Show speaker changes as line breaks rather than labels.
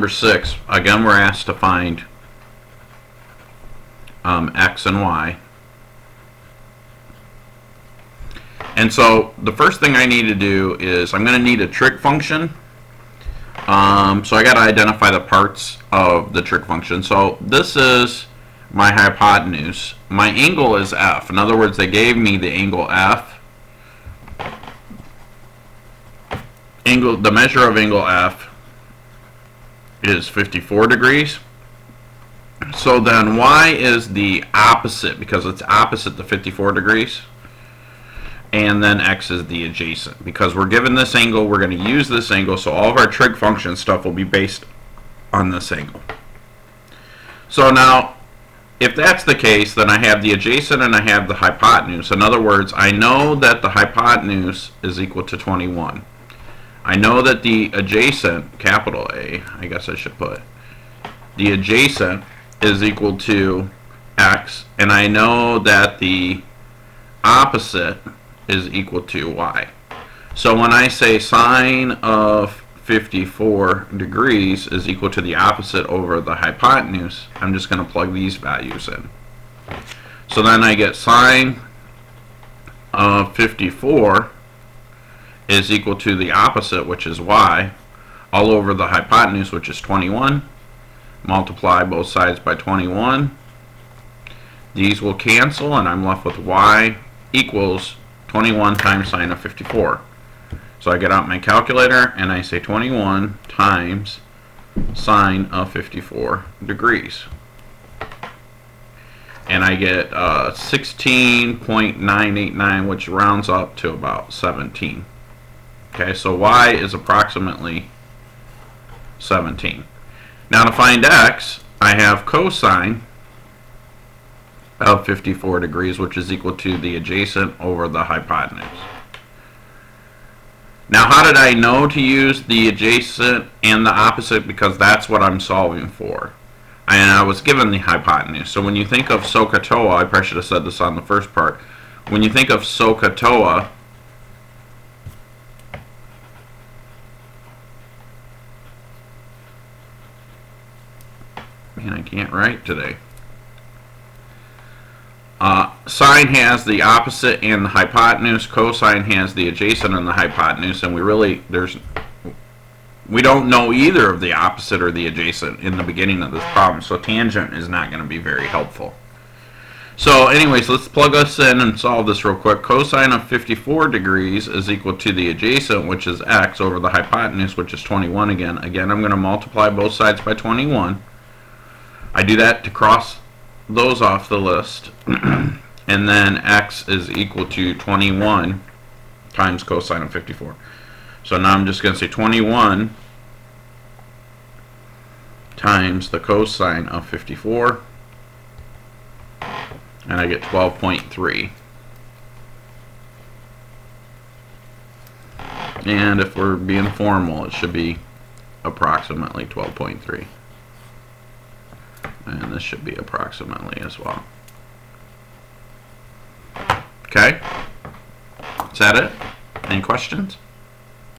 Number 6, again we're asked to find x and y. And so the first thing I need to do is I'm going to need a trig function. So I got to identify the parts of the trig function. So this is my hypotenuse. My angle is f. In other words, they gave me the angle f. The measure of angle f is 54 degrees. So then y is the opposite, because it's opposite to 54 degrees. And then x is the adjacent. Because we're given this angle, we're going to use this angle, so all of our trig function stuff will be based on this angle. So now, if that's the case, then I have the adjacent and I have the hypotenuse. In other words, I know that the hypotenuse is equal to 21. I know that the adjacent, capital A, I guess I should put, the adjacent is equal to x, and I know that the opposite is equal to y. So when I say sine of 54 degrees is equal to the opposite over the hypotenuse, I'm just going to plug these values in. So then I get sine of 54 is equal to the opposite, which is y, all over the hypotenuse, which is 21. Multiply both sides by 21. These will cancel, and I'm left with y equals 21 times sine of 54. So I get out my calculator, and I say 21 times sine of 54 degrees. And I get 16.989, which rounds up to about 17. Okay, so y is approximately 17. Now to find x, I have cosine of 54 degrees, which is equal to the adjacent over the hypotenuse. Now how did I know to use the adjacent and the opposite? Because that's what I'm solving for. And I was given the hypotenuse. So when you think of SOHCAHTOA, I probably should have said this on the first part. When you think of SOHCAHTOA, man, I can't write today. Sine has the opposite and the hypotenuse. Cosine has the adjacent and the hypotenuse, and we don't know either of the opposite or the adjacent in the beginning of this problem, so tangent is not going to be very helpful. So anyways, let's plug us in and solve this real quick. Cosine of 54 degrees is equal to the adjacent, which is x, over the hypotenuse, which is 21 again. Again, I'm going to multiply both sides by 21. I do that to cross those off the list. And then x is equal to 21 times cosine of 54. So now I'm just going to say 21 times the cosine of 54, and I get 12.3. And if we're being formal, it should be approximately 12.3. And this should be approximately as well. Okay? Is that it? Any questions?